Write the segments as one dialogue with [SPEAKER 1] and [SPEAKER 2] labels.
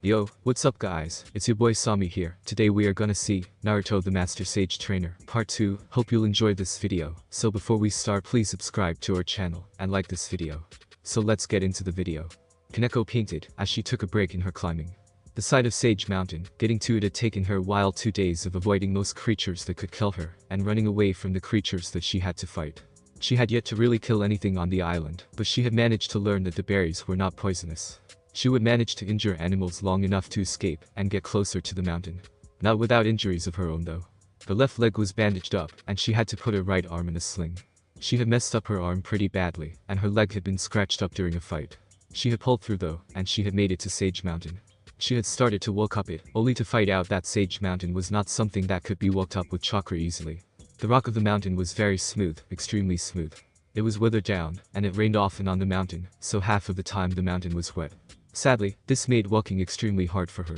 [SPEAKER 1] Yo, what's up guys, it's your boy Sami here. Today we are gonna see Naruto the Master Sage Trainer, Part 2. Hope you'll enjoy this video. So before we start, please subscribe to our channel and like this video. So let's get into the video. Kaneko painted as she took a break in her climbing. The side of Sage Mountain, getting to it had taken her a while. 2 days of avoiding most creatures that could kill her, and running away from the creatures that she had to fight. She had yet to really kill anything on the island, but she had managed to learn that the berries were not poisonous. She would manage to injure animals long enough to escape and get closer to the mountain. Not without injuries of her own though. The left leg was bandaged up, and she had to put her right arm in a sling. She had messed up her arm pretty badly, and her leg had been scratched up during a fight. She had pulled through though, and she had made it to Sage Mountain. She had started to walk up it, only to find out that Sage Mountain was not something that could be walked up with chakra easily. The rock of the mountain was very smooth, extremely smooth. It was weathered down, and it rained often on the mountain, so half of the time the mountain was wet. Sadly, this made walking extremely hard for her.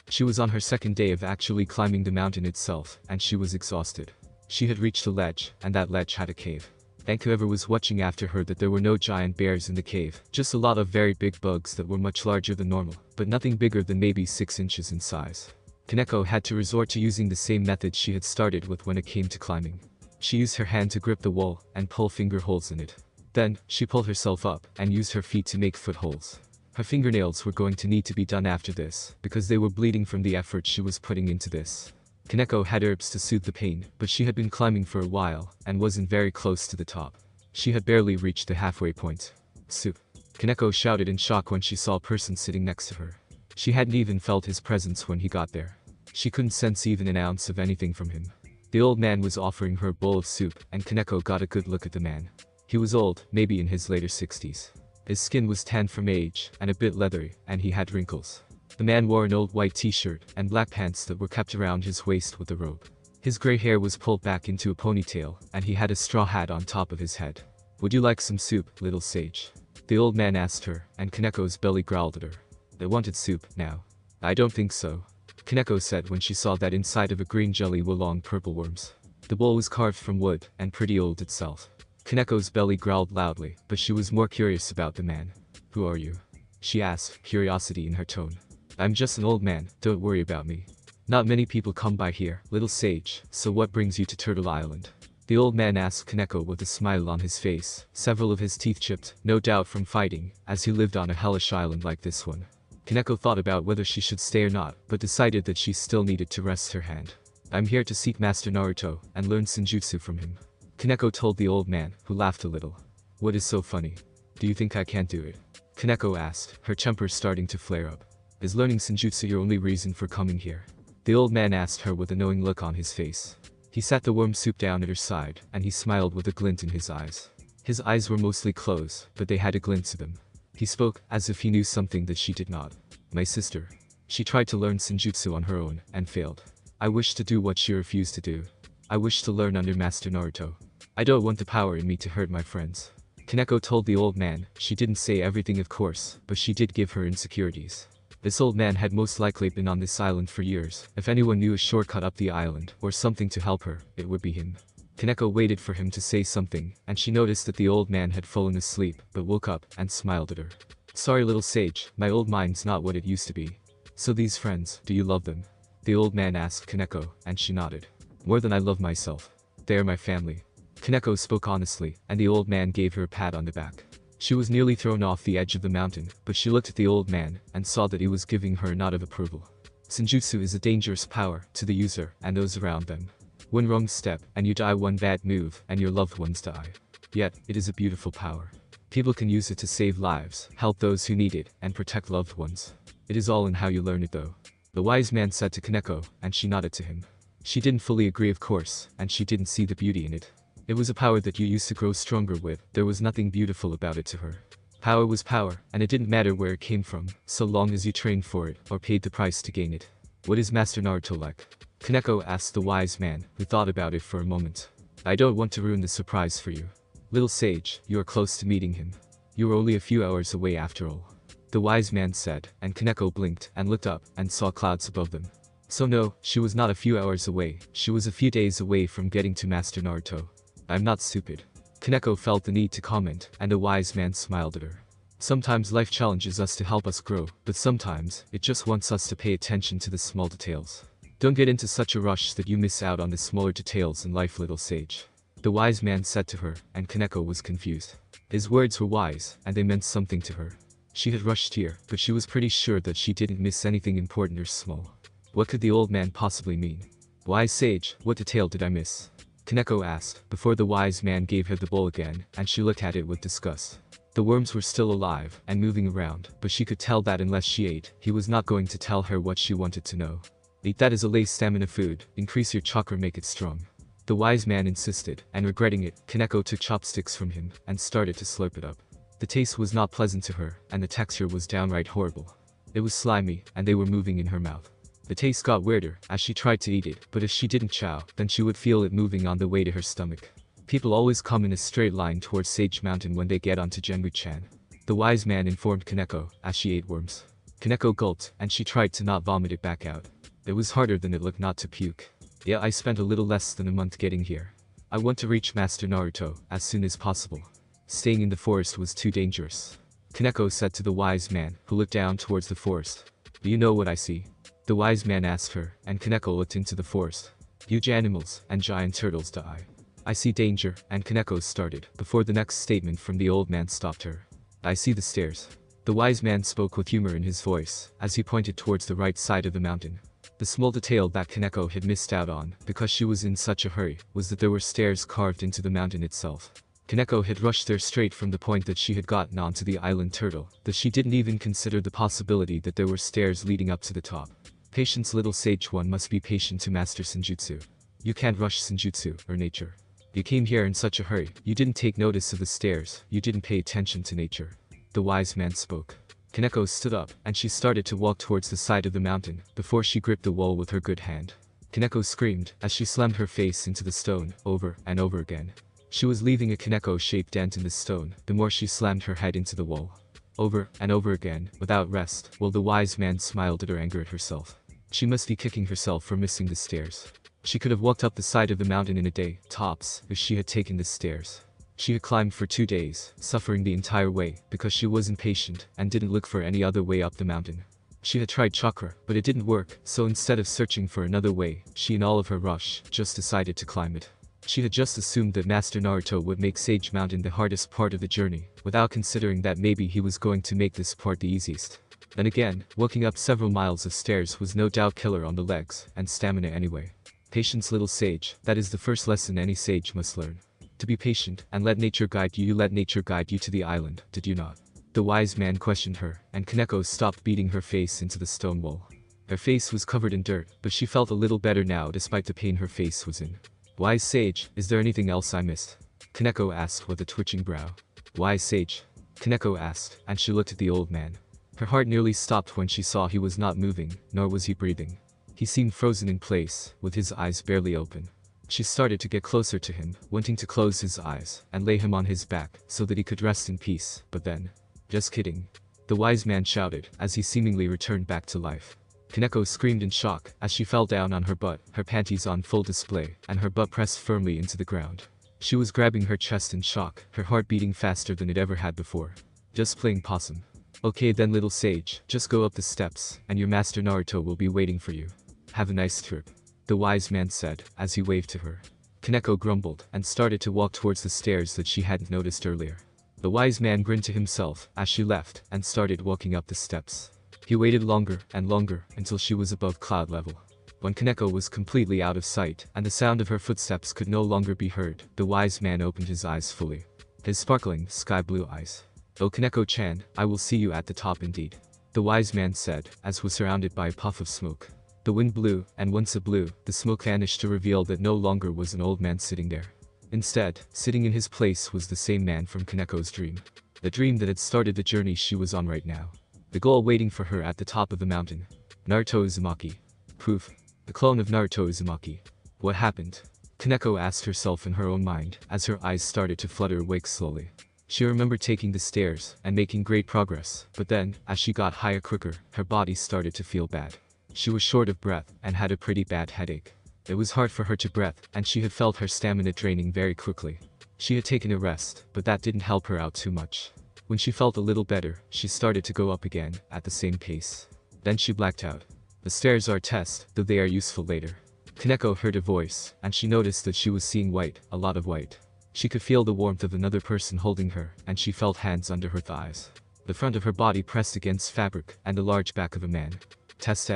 [SPEAKER 1] She was on her second day of actually climbing the mountain itself, and she was exhausted. She had reached a ledge, and that ledge had a cave. Thank whoever was watching after her that there were no giant bears in the cave, just a lot of very big bugs that were much larger than normal, but nothing bigger than maybe 6 inches in size. Kaneko had to resort to using the same method she had started with when it came to climbing. She used her hand to grip the wall and pull finger holes in it. Then, she pulled herself up and used her feet to make footholds. Her fingernails were going to need to be done after this, because they were bleeding from the effort she was putting into this. Kaneko had herbs to soothe the pain, but she had been climbing for a while, and wasn't very close to the top. She had barely reached the halfway point. Soup. Kaneko shouted in shock when she saw a person sitting next to her. She hadn't even felt his presence when he got there. She couldn't sense even an ounce of anything from him. The old man was offering her a bowl of soup, and Kaneko got a good look at the man. He was old, maybe in his later 60s. His skin was tanned from age, and a bit leathery, and he had wrinkles. The man wore an old white t-shirt, and black pants that were kept around his waist with a rope. His gray hair was pulled back into a ponytail, and he had a straw hat on top of his head. "Would you like some soup, little sage?" the old man asked her, and Kaneko's belly growled at her. "They wanted soup, now." "I don't think so," Kaneko said when she saw that inside of a green jelly were long purple worms. The bowl was carved from wood, and pretty old itself. Kaneko's belly growled loudly, but she was more curious about the man. "Who are you?" she asked, curiosity in her tone. "I'm just an old man, don't worry about me. Not many people come by here, little sage, so what brings you to Turtle Island?" the old man asked Kaneko with a smile on his face, several of his teeth chipped, no doubt from fighting, as he lived on a hellish island like this one. Kaneko thought about whether she should stay or not, but decided that she still needed to rest her hand. "I'm here to seek Master Naruto, and learn Senjutsu from him," Kaneko told the old man, who laughed a little. "What is so funny? Do you think I can't do it?" Kaneko asked, her temper starting to flare up. "Is learning Senjutsu your only reason for coming here?" the old man asked her with a knowing look on his face. He sat the worm soup down at her side, and he smiled with a glint in his eyes. His eyes were mostly closed, but they had a glint to them. He spoke, as if he knew something that she did not. "My sister. She tried to learn Senjutsu on her own, and failed. I wish to do what she refused to do. I wish to learn under Master Naruto. I don't want the power in me to hurt my friends." Kaneko told the old man. She didn't say everything of course, but she did give her insecurities. This old man had most likely been on this island for years. If anyone knew a shortcut up the island, or something to help her, it would be him. Kaneko waited for him to say something, and she noticed that the old man had fallen asleep, but woke up, and smiled at her. "Sorry little sage, my old mind's not what it used to be." "So these friends, do you love them?" the old man asked Kaneko, and she nodded. "More than I love myself. They are my family." Kaneko spoke honestly, and the old man gave her a pat on the back. She was nearly thrown off the edge of the mountain, but she looked at the old man, and saw that he was giving her a nod of approval. Senjutsu is a dangerous power, to the user, and those around them. One wrong step, and you die. One bad move, and your loved ones die. Yet, it is a beautiful power. People can use it to save lives, help those who need it, and protect loved ones. It is all in how you learn it though. The wise man said to Kaneko, and she nodded to him. She didn't fully agree of course, and she didn't see the beauty in it. It was a power that you used to grow stronger with. There was nothing beautiful about it to her. Power was power, and it didn't matter where it came from, so long as you trained for it, or paid the price to gain it. "What is Master Naruto like?" Kaneko asked the wise man, who thought about it for a moment. "I don't want to ruin the surprise for you. Little sage, you are close to meeting him. You are only a few hours away after all," the wise man said, and Kaneko blinked, and looked up, and saw clouds above them. So no, she was not a few hours away, she was a few days away from getting to Master Naruto. "I'm not stupid," Kaneko felt the need to comment, and the wise man smiled at her. Sometimes life challenges us to help us grow, but sometimes, it just wants us to pay attention to the small details. Don't get into such a rush that you miss out on the smaller details in life, little sage. The wise man said to her, and Kaneko was confused. His words were wise, and they meant something to her. She had rushed here, but she was pretty sure that she didn't miss anything important or small. What could the old man possibly mean? Wise sage, what detail did I miss? Kaneko asked, before the wise man gave her the bowl again, and she looked at it with disgust. The worms were still alive, and moving around, but she could tell that unless she ate, he was not going to tell her what she wanted to know. Eat that as a lay stamina food, increase your chakra, make it strong. The wise man insisted, and regretting it, Kaneko took chopsticks from him, and started to slurp it up. The taste was not pleasant to her, and the texture was downright horrible. It was slimy, and they were moving in her mouth. The taste got weirder, as she tried to eat it, but if she didn't chow, then she would feel it moving on the way to her stomach. People always come in a straight line towards Sage Mountain when they get onto Genbu-chan. The wise man informed Kaneko, as she ate worms. Kaneko gulped, and she tried to not vomit it back out. It was harder than it looked not to puke. Yeah, I spent a little less than a month getting here. I want to reach Master Naruto, as soon as possible. Staying in the forest was too dangerous. Kaneko said to the wise man, who looked down towards the forest. Do you know what I see? The wise man asked her, and Kaneko looked into the forest. Huge animals, and giant turtles die. I see danger, and Kaneko started, before the next statement from the old man stopped her. I see the stairs. The wise man spoke with humor in his voice, as he pointed towards the right side of the mountain. The small detail that Kaneko had missed out on, because she was in such a hurry, was that there were stairs carved into the mountain itself. Kaneko had rushed there straight from the point that she had gotten onto the island turtle, that she didn't even consider the possibility that there were stairs leading up to the top. Patience, little sage, one must be patient to master Senjutsu. You can't rush Senjutsu, or nature. You came here in such a hurry, you didn't take notice of the stairs, you didn't pay attention to nature. The wise man spoke. Kaneko stood up, and she started to walk towards the side of the mountain, before she gripped the wall with her good hand. Kaneko screamed, as she slammed her face into the stone, over and over again. She was leaving a Kaneko-shaped dent in the stone, the more she slammed her head into the wall. Over and over again, without rest, while the wise man smiled at her anger at herself. She must be kicking herself for missing the stairs. She could have walked up the side of the mountain in a day, tops, if she had taken the stairs. She had climbed for 2 days, suffering the entire way, because she was impatient, and didn't look for any other way up the mountain. She had tried chakra, but it didn't work, so instead of searching for another way, she in all of her rush, just decided to climb it. She had just assumed that Master Naruto would make Sage Mountain the hardest part of the journey, without considering that maybe he was going to make this part the easiest. Then again, walking up several miles of stairs was no doubt killer on the legs, and stamina anyway. Patience, little sage, that is the first lesson any sage must learn. To be patient, and let nature guide you. You let nature guide you to the island, did you not? The wise man questioned her, and Kaneko stopped beating her face into the stone wall. Her face was covered in dirt, but she felt a little better now despite the pain her face was in. Wise sage, is there anything else I missed? Kaneko asked with a twitching brow. Wise sage? Kaneko asked, and she looked at the old man. Her heart nearly stopped when she saw he was not moving, nor was he breathing. He seemed frozen in place, with his eyes barely open. She started to get closer to him, wanting to close his eyes, and lay him on his back, so that he could rest in peace, but then... Just kidding. The wise man shouted, as he seemingly returned back to life. Kaneko screamed in shock, as she fell down on her butt, her panties on full display, and her butt pressed firmly into the ground. She was grabbing her chest in shock, her heart beating faster than it ever had before. Just playing possum. Okay then, little sage, just go up the steps, and your Master Naruto will be waiting for you. Have a nice trip. The wise man said, as he waved to her. Kaneko grumbled, and started to walk towards the stairs that she hadn't noticed earlier. The wise man grinned to himself, as she left, and started walking up the steps. He waited longer, and longer, until she was above cloud level. When Kaneko was completely out of sight, and the sound of her footsteps could no longer be heard, the wise man opened his eyes fully. His sparkling, sky-blue eyes. Oh Kaneko-chan, I will see you at the top indeed. The wise man said, as was surrounded by a puff of smoke. The wind blew, and once it blew, the smoke vanished to reveal that no longer was an old man sitting there. Instead, sitting in his place was the same man from Kaneko's dream. The dream that had started the journey she was on right now. The goal waiting for her at the top of the mountain. Naruto Uzumaki. Proof. The clone of Naruto Uzumaki. What happened? Kaneko asked herself in her own mind, as her eyes started to flutter awake slowly. She remembered taking the stairs, and making great progress, but then, as she got higher quicker, her body started to feel bad. She was short of breath, and had a pretty bad headache. It was hard for her to breathe, and she had felt her stamina draining very quickly. She had taken a rest, but that didn't help her out too much. When she felt a little better, she started to go up again, at the same pace. Then she blacked out. The stairs are a test, though they are useful later. Kaneko heard a voice, and she noticed that she was seeing white, a lot of white. She could feel the warmth of another person holding her, and she felt hands under her thighs. The front of her body pressed against fabric, and the large back of a man. Test.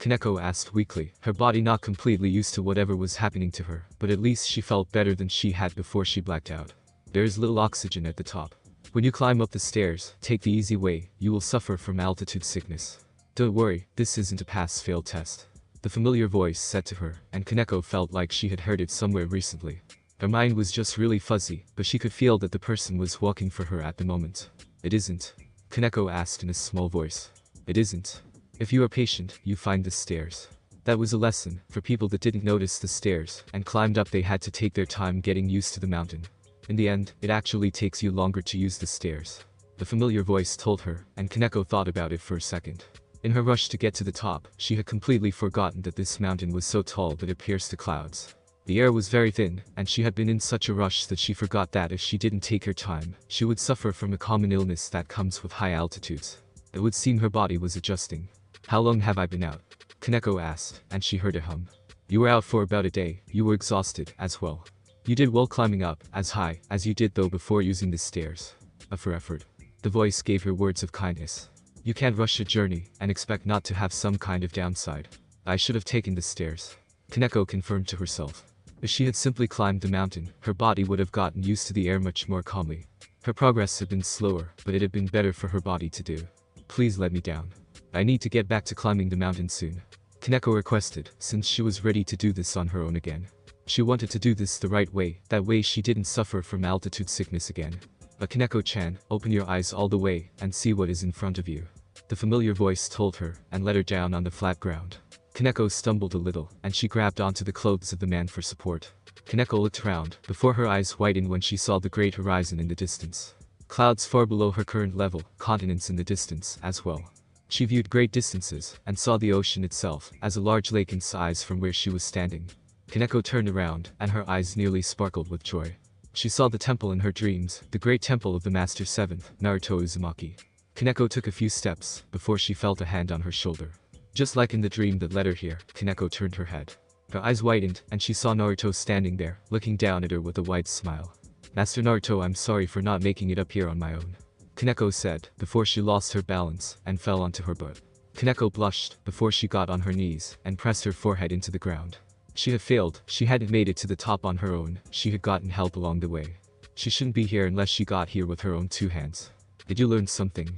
[SPEAKER 1] Kaneko asked weakly, her body not completely used to whatever was happening to her, but at least she felt better than she had before she blacked out. There is little oxygen at the top. When you climb up the stairs, take the easy way, you will suffer from altitude sickness. Don't worry, this isn't a pass-fail test. The familiar voice said to her, and Kaneko felt like she had heard it somewhere recently. Her mind was just really fuzzy, but she could feel that the person was walking for her at the moment. It isn't? Kaneko asked in a small voice. It isn't. If you are patient, you find the stairs. That was a lesson. For people that didn't notice the stairs and climbed up, they had to take their time getting used to the mountain. In the end, it actually takes you longer to use the stairs. The familiar voice told her, and Kaneko thought about it for a second. In her rush to get to the top, she had completely forgotten that this mountain was so tall that it pierced the clouds. The air was very thin, and she had been in such a rush that she forgot that if she didn't take her time, she would suffer from a common illness that comes with high altitudes. It would seem her body was adjusting. How long have I been out? Kaneko asked, and she heard a hum. You were out for about a day. You were exhausted, as well. You did well climbing up, as high as you did though before using the stairs. For effort. The voice gave her words of kindness. You can't rush a journey, and expect not to have some kind of downside. I should have taken the stairs. Kaneko confirmed to herself. If she had simply climbed the mountain, her body would have gotten used to the air much more calmly. Her progress had been slower, but it had been better for her body to do. Please let me down. I need to get back to climbing the mountain soon. Kaneko requested, since she was ready to do this on her own again. She wanted to do this the right way, that way she didn't suffer from altitude sickness again. But Kaneko-chan, open your eyes all the way, and see what is in front of you. The familiar voice told her, and let her down on the flat ground. Kaneko stumbled a little, and she grabbed onto the clothes of the man for support. Kaneko looked around, before her eyes widened when she saw the great horizon in the distance. Clouds far below her current level, continents in the distance, as well. She viewed great distances, and saw the ocean itself, as a large lake in size from where she was standing. Kaneko turned around, and her eyes nearly sparkled with joy. She saw the temple in her dreams, the great temple of the Master 7th, Naruto Uzumaki. Kaneko took a few steps, before she felt a hand on her shoulder. Just like in the dream that led her here, Kaneko turned her head. Her eyes widened, and she saw Naruto standing there, looking down at her with a wide smile. Master Naruto, I'm sorry for not making it up here on my own. Kaneko said, before she lost her balance, and fell onto her butt. Kaneko blushed, before she got on her knees, and pressed her forehead into the ground. She had failed, she hadn't made it to the top on her own, she had gotten help along the way. She shouldn't be here unless she got here with her own 2 hands. Did you learn something?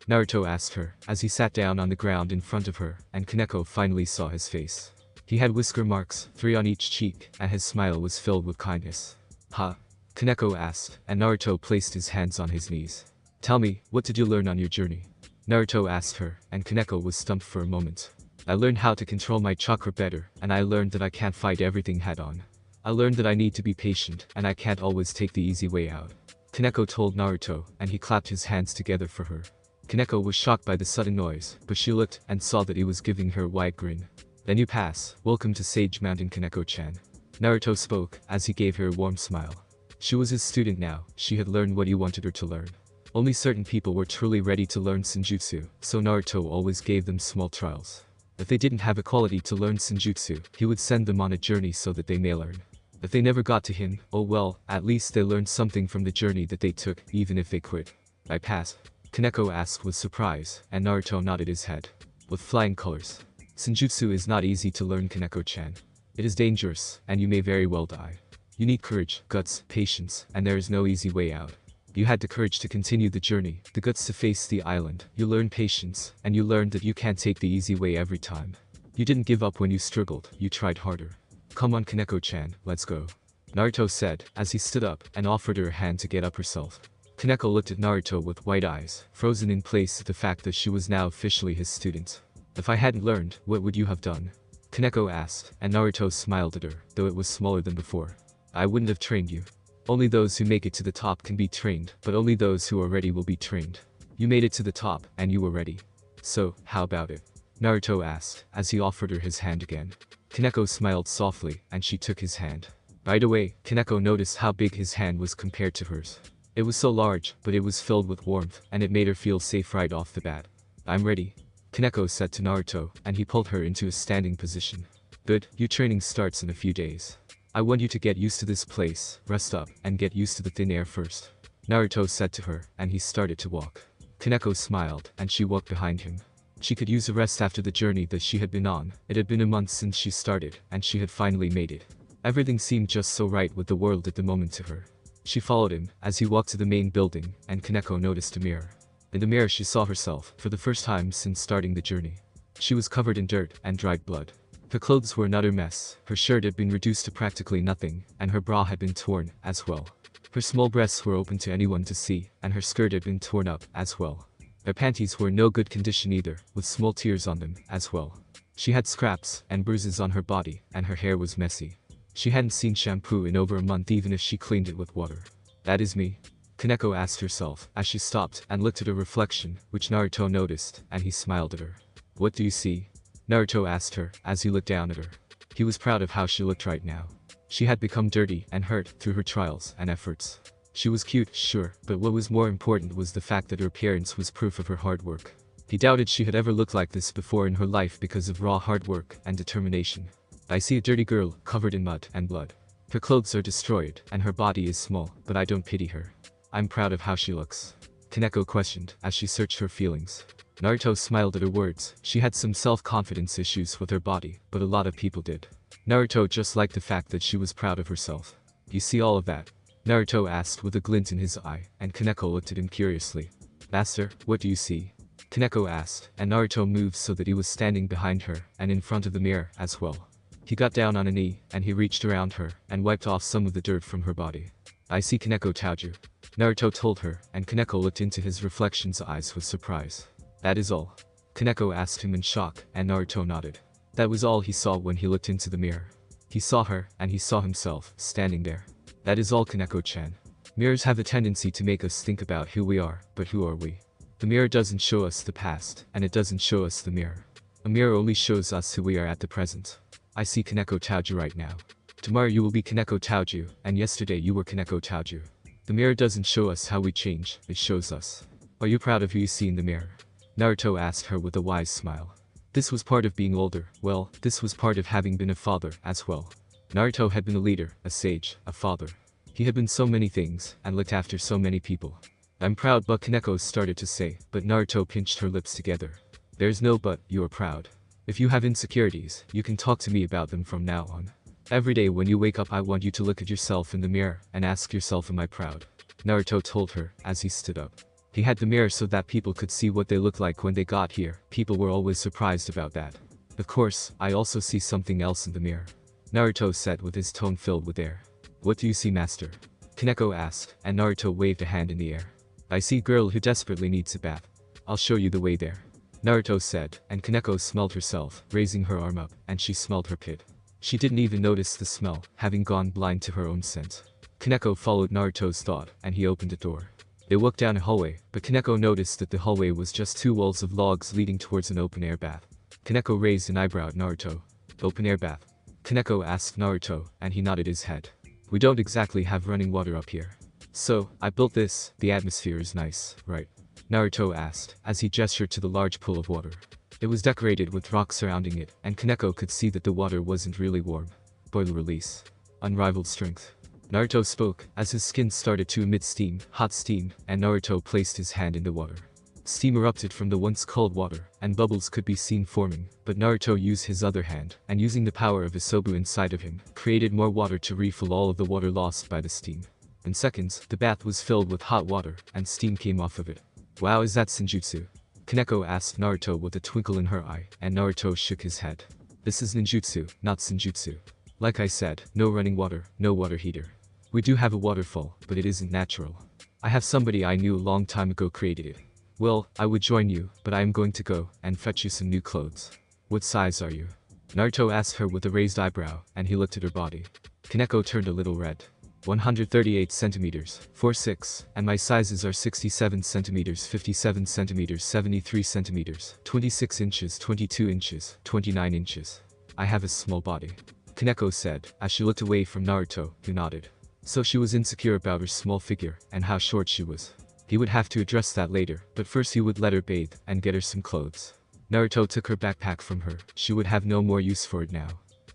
[SPEAKER 1] Naruto asked her, as he sat down on the ground in front of her, and Kaneko finally saw his face. He had whisker marks, 3 on each cheek, and his smile was filled with kindness. Huh? Kaneko asked, and Naruto placed his hands on his knees. Tell me, what did you learn on your journey? Naruto asked her, and Kaneko was stumped for a moment. I learned how to control my chakra better, and I learned that I can't fight everything head-on. I learned that I need to be patient, and I can't always take the easy way out. Kaneko told Naruto, and he clapped his hands together for her. Kaneko was shocked by the sudden noise, but she looked and saw that he was giving her a wide grin. Then you pass. Welcome to Sage Mountain, Kaneko-chan. Naruto spoke, as he gave her a warm smile. She was his student now, she had learned what he wanted her to learn. Only certain people were truly ready to learn Senjutsu, so Naruto always gave them small trials. If they didn't have a quality to learn Senjutsu, he would send them on a journey so that they may learn. If they never got to him, oh well, at least they learned something from the journey that they took, even if they quit. I pass. Kaneko asked with surprise, and Naruto nodded his head. With flying colors. Senjutsu is not easy to learn, Kaneko-chan. It is dangerous, and you may very well die. You need courage, guts, patience, and there is no easy way out. You had the courage to continue the journey, the guts to face the island, you learned patience, and you learned that you can't take the easy way every time. You didn't give up when you struggled, you tried harder. Come on, Kaneko-chan, let's go. Naruto said, as he stood up, and offered her a hand to get up herself. Kaneko looked at Naruto with wide eyes, frozen in place at the fact that she was now officially his student. If I hadn't learned, what would you have done? Kaneko asked, and Naruto smiled at her, though it was smaller than before. I wouldn't have trained you. Only those who make it to the top can be trained, but only those who are ready will be trained. You made it to the top, and you were ready. So, how about it? Naruto asked, as he offered her his hand again. Kaneko smiled softly, and she took his hand. Right away, Kaneko noticed how big his hand was compared to hers. It was so large, but it was filled with warmth, and it made her feel safe right off the bat. I'm ready, Kaneko said to Naruto, and he pulled her into a standing position. Good, your training starts in a few days. I want you to get used to this place, rest up, and get used to the thin air first. Naruto said to her, and he started to walk. Kaneko smiled, and she walked behind him. She could use a rest after the journey that she had been on. It had been a month since she started, and she had finally made it. Everything seemed just so right with the world at the moment to her. She followed him, as he walked to the main building, and Kaneko noticed a mirror. In the mirror she saw herself, for the first time since starting the journey. She was covered in dirt and dried blood. Her clothes were an utter mess, her shirt had been reduced to practically nothing, and her bra had been torn, as well. Her small breasts were open to anyone to see, and her skirt had been torn up, as well. Her panties were in no good condition either, with small tears on them, as well. She had scraps and bruises on her body, and her hair was messy. She hadn't seen shampoo in over a month even if she cleaned it with water. That is me, Kaneko asked herself, as she stopped and looked at her reflection, which Naruto noticed, and he smiled at her. What do you see? Naruto asked her, as he looked down at her. He was proud of how she looked right now. She had become dirty and hurt through her trials and efforts. She was cute, sure, but what was more important was the fact that her appearance was proof of her hard work. He doubted she had ever looked like this before in her life because of raw hard work and determination. I see a dirty girl, covered in mud and blood. Her clothes are destroyed, and her body is small, but I don't pity her. I'm proud of how she looks. Kaneko questioned, as she searched her feelings. Naruto smiled at her words. She had some self-confidence issues with her body, but a lot of people did. Naruto just liked the fact that she was proud of herself. You see all of that? Naruto asked with a glint in his eye, and Kaneko looked at him curiously. Master, what do you see? Kaneko asked, and Naruto moved so that he was standing behind her, and in front of the mirror, as well. He got down on a knee, and he reached around her, and wiped off some of the dirt from her body. I see Kaneko Taoju, Naruto told her, and Kaneko looked into his reflection's eyes with surprise. That is all? Kaneko asked him in shock, and Naruto nodded. That was all he saw when he looked into the mirror. He saw her, and he saw himself, standing there. That is all, Kaneko-chan. Mirrors have a tendency to make us think about who we are, but who are we? The mirror doesn't show us the past, and it doesn't show us the mirror. A mirror only shows us who we are at the present. I see Kaneko Taoju right now. Tomorrow you will be Kaneko Taoju, and yesterday you were Kaneko Taoju. The mirror doesn't show us how we change, it shows us. Are you proud of who you see in the mirror? Naruto asked her with a wise smile. This was part of being older, well, this was part of having been a father, as well. Naruto had been a leader, a sage, a father. He had been so many things, and looked after so many people. I'm proud, but Kaneko started to say, but Naruto pinched her lips together. There's no but, you are proud. If you have insecurities, you can talk to me about them from now on. Every day when you wake up I want you to look at yourself in the mirror, and ask yourself, am I proud? Naruto told her, as he stood up. He had the mirror so that people could see what they looked like when they got here. People were always surprised about that. Of course, I also see something else in the mirror. Naruto said with his tone filled with air. What do you see, master? Kaneko asked, and Naruto waved a hand in the air. I see a girl who desperately needs a bath. I'll show you the way there. Naruto said, and Kaneko smelled herself, raising her arm up, and she smelled her pit. She didn't even notice the smell, having gone blind to her own scent. Kaneko followed Naruto's thought, and he opened a door. They walked down a hallway, but Kaneko noticed that the hallway was just 2 walls of logs leading towards an open-air bath. Kaneko raised an eyebrow at Naruto. Open-air bath? Kaneko asked Naruto, and he nodded his head. We don't exactly have running water up here. So, I built this. The atmosphere is nice, right? Naruto asked, as he gestured to the large pool of water. It was decorated with rocks surrounding it, and Kaneko could see that the water wasn't really warm. Boil release. Unrivaled strength. Naruto spoke, as his skin started to emit steam, hot steam, and Naruto placed his hand in the water. Steam erupted from the once cold water, and bubbles could be seen forming, but Naruto used his other hand, and using the power of Isobu inside of him, created more water to refill all of the water lost by the steam. In seconds, the bath was filled with hot water, and steam came off of it. Wow, is that Senjutsu? Kaneko asked Naruto with a twinkle in her eye, and Naruto shook his head. This is ninjutsu, not senjutsu. Like I said, no running water, no water heater. We do have a waterfall, but it isn't natural. I have somebody I knew a long time ago created it. Well, I would join you, but I am going to go and fetch you some new clothes. What size are you? Naruto asked her with a raised eyebrow, and he looked at her body. Kaneko turned a little red. 138 centimeters, 4'6", and my sizes are 67 centimeters, 57 centimeters, 73 centimeters, 26 inches, 22 inches, 29 inches. I have a small body. Kaneko said, as she looked away from Naruto, who nodded. So she was insecure about her small figure and how short she was. He would have to address that later, but first he would let her bathe and get her some clothes. Naruto took her backpack from her. She would have no more use for it now.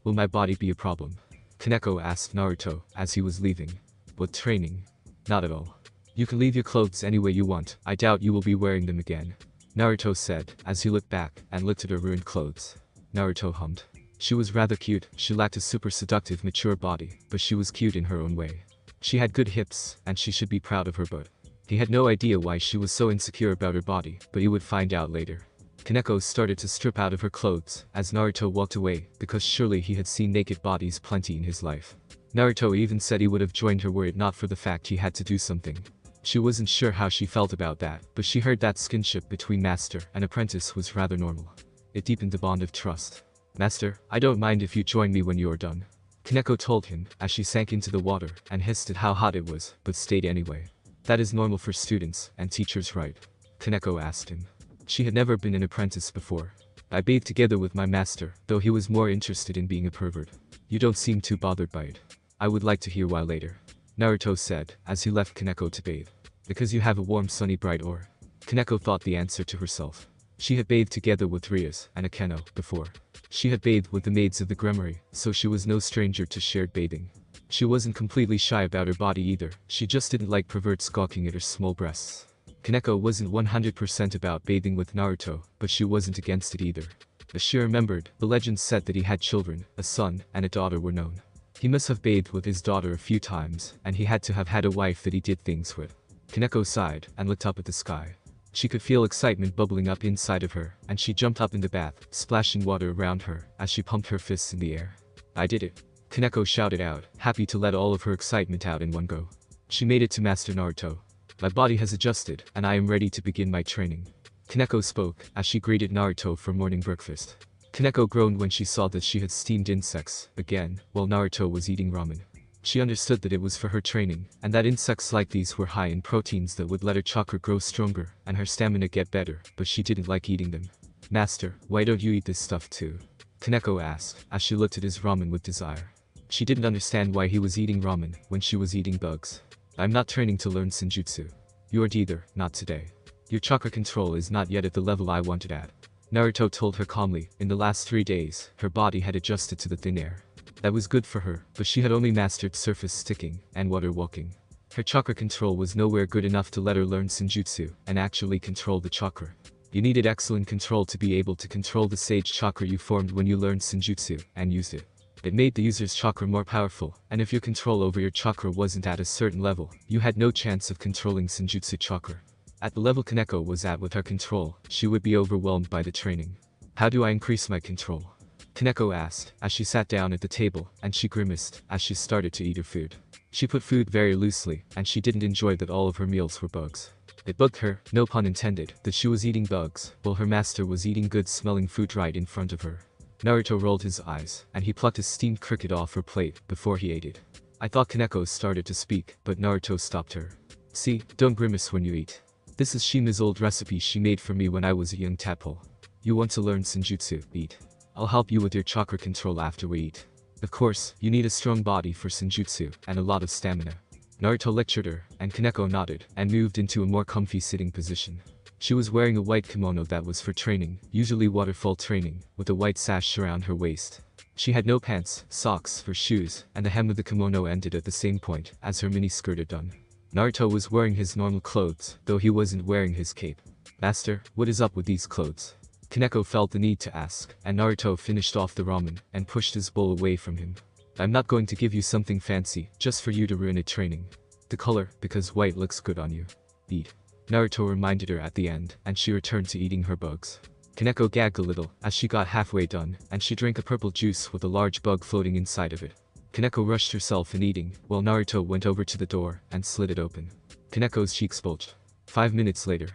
[SPEAKER 1] Will my body be a problem? Kaneko asked Naruto as he was leaving. With training? Not at all. You can leave your clothes any way you want. I doubt you will be wearing them again. Naruto said as he looked back and looked at her ruined clothes. Naruto hummed. She was rather cute. She lacked a super seductive mature body, but she was cute in her own way. She had good hips, and she should be proud of her butt. He had no idea why she was so insecure about her body, but he would find out later. Kaneko started to strip out of her clothes as Naruto walked away, because surely he had seen naked bodies plenty in his life. Naruto even said he would have joined her were it not for the fact he had to do something. She wasn't sure how she felt about that, but she heard that skinship between master and apprentice was rather normal. It deepened the bond of trust. Master, I don't mind if you join me when you are done. Kaneko told him as she sank into the water and hissed at how hot it was, but stayed anyway. That is normal for students and teachers, right? Kaneko asked him. She had never been an apprentice before. I bathed together with my master, though he was more interested in being a pervert. You don't seem too bothered by it. I would like to hear why later. Naruto said as he left Kaneko to bathe. Because you have a warm sunny bright aura. Kaneko thought the answer to herself. She had bathed together with Rias and Akeno before. She had bathed with the maids of the Gremory, so she was no stranger to shared bathing. She wasn't completely shy about her body either, she just didn't like perverts gawking at her small breasts. Kaneko wasn't 100% about bathing with Naruto, but she wasn't against it either. As she remembered, the legends said that he had children, a son and a daughter were known. He must have bathed with his daughter a few times, and he had to have had a wife that he did things with. Kaneko sighed and looked up at the sky. She could feel excitement bubbling up inside of her, and she jumped up in the bath, splashing water around her as she pumped her fists in the air. I did it. Kaneko shouted out, happy to let all of her excitement out in one go. She made it to Master Naruto. My body has adjusted, and I am ready to begin my training. Kaneko spoke as she greeted Naruto for morning breakfast. Kaneko groaned when she saw that she had steamed insects, again, while Naruto was eating ramen. She understood that it was for her training, and that insects like these were high in proteins that would let her chakra grow stronger and her stamina get better, but she didn't like eating them. Master, why don't you eat this stuff too? Kaneko asked as she looked at his ramen with desire. She didn't understand why he was eating ramen when she was eating bugs. I'm not training to learn senjutsu. You aren't either, not today. Your chakra control is not yet at the level I want it at. Naruto told her calmly. In the last 3 days, her body had adjusted to the thin air. That was good for her, but she had only mastered surface sticking and water walking. Her chakra control was nowhere good enough to let her learn senjutsu and actually control the chakra. You needed excellent control to be able to control the sage chakra you formed when you learned senjutsu and used it. It made the user's chakra more powerful, and if your control over your chakra wasn't at a certain level, you had no chance of controlling senjutsu chakra. At the level Kaneko was at with her control, she would be overwhelmed by the training. How do I increase my control? Kaneko asked as she sat down at the table, and she grimaced as she started to eat her food. She put food very loosely, and she didn't enjoy that all of her meals were bugs. It bugged her, no pun intended, that she was eating bugs, while her master was eating good-smelling food right in front of her. Naruto rolled his eyes, and he plucked a steamed cricket off her plate before he ate it. I thought Kaneko started to speak, but Naruto stopped her. See, don't grimace when you eat. This is Shima's old recipe she made for me when I was a young tadpole. You want to learn senjutsu, eat. I'll help you with your chakra control after we eat. Of course, you need a strong body for senjutsu, and a lot of stamina. Naruto lectured her, and Kaneko nodded, and moved into a more comfy sitting position. She was wearing a white kimono that was for training, usually waterfall training, with a white sash around her waist. She had no pants, socks, or shoes, and the hem of the kimono ended at the same point as her mini-skirt had done. Naruto was wearing his normal clothes, though he wasn't wearing his cape. Master, what is up with these clothes? Kaneko felt the need to ask, and Naruto finished off the ramen and pushed his bowl away from him. I'm not going to give you something fancy, just for you to ruin it training. The color, because white looks good on you. Eat. Naruto reminded her at the end, and she returned to eating her bugs. Kaneko gagged a little as she got halfway done, and she drank a purple juice with a large bug floating inside of it. Kaneko rushed herself in eating, while Naruto went over to the door and slid it open. Kaneko's cheeks bulged. 5 minutes later.